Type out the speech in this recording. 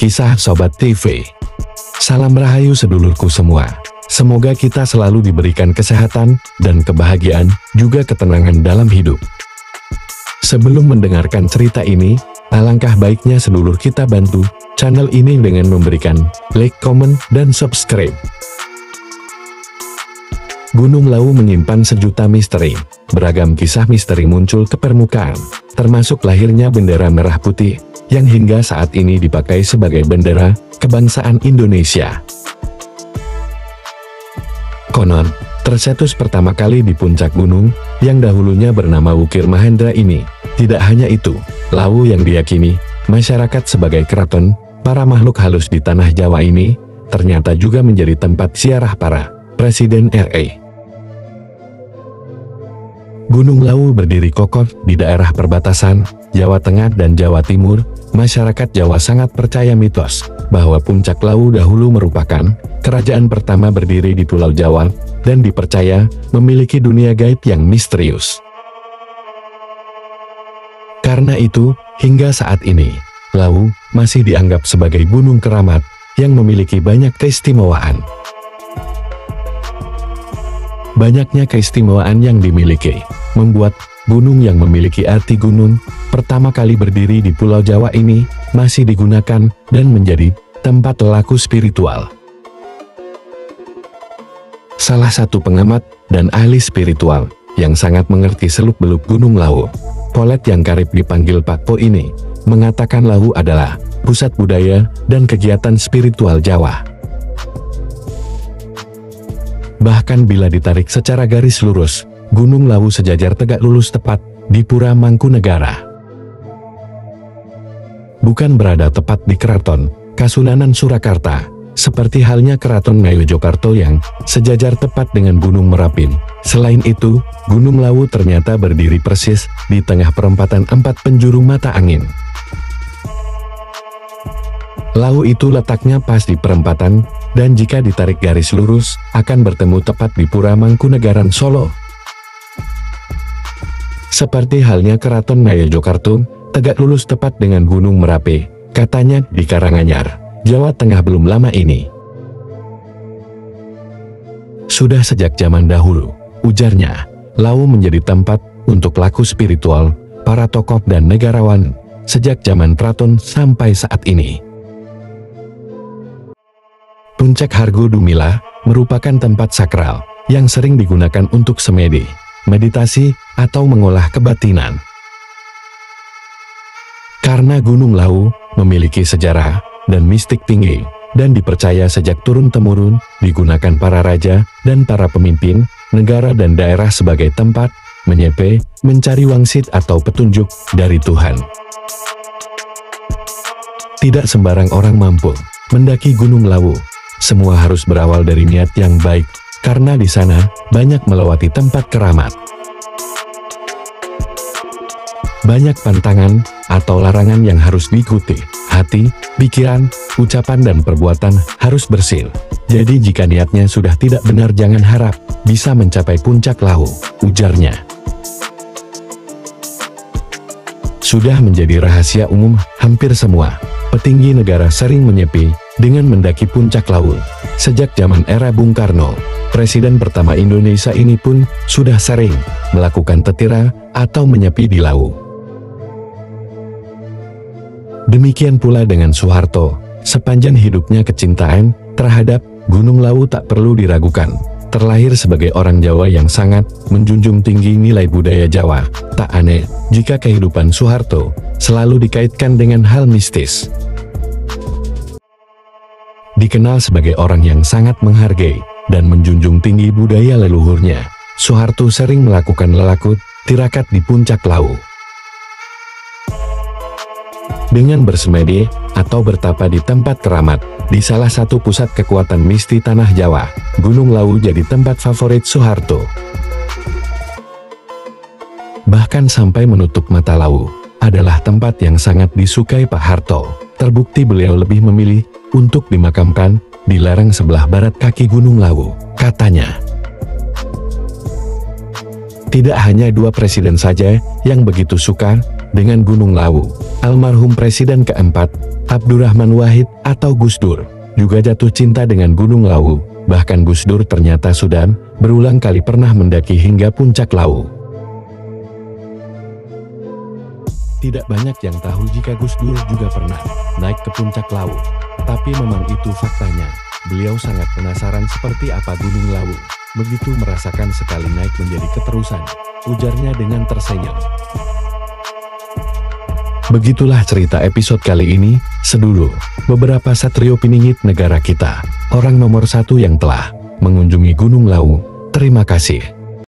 Kisah Sobat TV. Salam rahayu sedulurku semua. Semoga kita selalu diberikan kesehatan dan kebahagiaan, juga ketenangan dalam hidup. Sebelum mendengarkan cerita ini, alangkah baiknya sedulur kita bantu channel ini dengan memberikan like, komen, dan subscribe. Gunung Lawu menyimpan sejuta misteri. Beragam kisah misteri muncul ke permukaan, termasuk lahirnya bendera merah putih, yang hingga saat ini dipakai sebagai bendera kebangsaan Indonesia. Konon, tercetus pertama kali di puncak gunung, yang dahulunya bernama Wukir Mahendra ini. Tidak hanya itu, Lawu yang diyakini masyarakat sebagai keraton para makhluk halus di tanah Jawa ini, ternyata juga menjadi tempat ziarah para Presiden RI. Gunung Lawu berdiri kokoh di daerah perbatasan Jawa Tengah dan Jawa Timur. Masyarakat Jawa sangat percaya mitos bahwa puncak Lawu dahulu merupakan kerajaan pertama berdiri di Pulau Jawa dan dipercaya memiliki dunia gaib yang misterius. Karena itu, hingga saat ini, Lawu masih dianggap sebagai gunung keramat yang memiliki banyak keistimewaan. Banyaknya keistimewaan yang dimiliki membuat gunung yang memiliki arti gunung pertama kali berdiri di Pulau Jawa ini masih digunakan dan menjadi tempat laku spiritual. Salah satu pengamat dan ahli spiritual yang sangat mengerti seluk-beluk Gunung Lawu, Polet yang karib dipanggil Pak Po ini, mengatakan Lawu adalah pusat budaya dan kegiatan spiritual Jawa. Bahkan bila ditarik secara garis lurus, Gunung Lawu sejajar tegak lurus tepat di Pura Mangkunegara. Bukan berada tepat di Keraton Kasunanan Surakarta, seperti halnya Keraton Ngayogyakarta yang sejajar tepat dengan Gunung Merapi. Selain itu, Gunung Lawu ternyata berdiri persis di tengah perempatan 4 penjuru mata angin. Lawu itu letaknya pas di perempatan, dan jika ditarik garis lurus, akan bertemu tepat di Pura Mangkunegaran Solo. Seperti halnya Keraton Ngayogyakarta, tegak lurus tepat dengan Gunung Merapi, katanya di Karanganyar, Jawa Tengah belum lama ini. Sudah sejak zaman dahulu, ujarnya, Lawu menjadi tempat untuk laku spiritual para tokoh dan negarawan, sejak zaman keraton sampai saat ini. Puncak Hargo Dumila merupakan tempat sakral yang sering digunakan untuk semedi, meditasi, atau mengolah kebatinan. Karena Gunung Lawu memiliki sejarah dan mistik tinggi, dan dipercaya sejak turun-temurun digunakan para raja dan para pemimpin negara dan daerah sebagai tempat menyepe, mencari wangsit atau petunjuk dari Tuhan. Tidak sembarang orang mampu mendaki Gunung Lawu. Semua harus berawal dari niat yang baik, karena di sana banyak melewati tempat keramat. Banyak pantangan atau larangan yang harus diikuti. Hati, pikiran, ucapan dan perbuatan harus bersih. Jadi jika niatnya sudah tidak benar, jangan harap bisa mencapai puncak Lawu, ujarnya. Sudah menjadi rahasia umum, hampir semua petinggi negara sering menyepi dengan mendaki puncak Lawu. Sejak zaman era Bung Karno, Presiden pertama Indonesia ini pun sudah sering melakukan tetira atau menyepi di Lawu. Demikian pula dengan Soeharto, sepanjang hidupnya kecintaan terhadap Gunung Lawu tak perlu diragukan. Terlahir sebagai orang Jawa yang sangat menjunjung tinggi nilai budaya Jawa, tak aneh jika kehidupan Soeharto selalu dikaitkan dengan hal mistis. Dikenal sebagai orang yang sangat menghargai dan menjunjung tinggi budaya leluhurnya, Soeharto sering melakukan lelakut tirakat di puncak Lawu. Dengan bersemedi atau bertapa di tempat keramat, di salah satu pusat kekuatan misti tanah Jawa, Gunung Lawu jadi tempat favorit Soeharto. Bahkan sampai menutup mata Lawu adalah tempat yang sangat disukai Pak Harto. Terbukti beliau lebih memilih untuk dimakamkan di lereng sebelah barat kaki Gunung Lawu, katanya. Tidak hanya 2 presiden saja yang begitu suka dengan Gunung Lawu. Almarhum Presiden keempat, Abdurrahman Wahid atau Gus Dur, juga jatuh cinta dengan Gunung Lawu. Bahkan Gus Dur ternyata sudah berulang kali pernah mendaki hingga puncak Lawu. Tidak banyak yang tahu jika Gus Dur juga pernah naik ke puncak Lawu. Tapi memang itu faktanya. Beliau sangat penasaran seperti apa Gunung Lawu. Begitu merasakan sekali naik menjadi keterusan, ujarnya dengan tersenyum. Begitulah cerita episode kali ini. Sedulur, beberapa satrio piningit negara kita, orang nomor 1 yang telah mengunjungi Gunung Lawu. Terima kasih.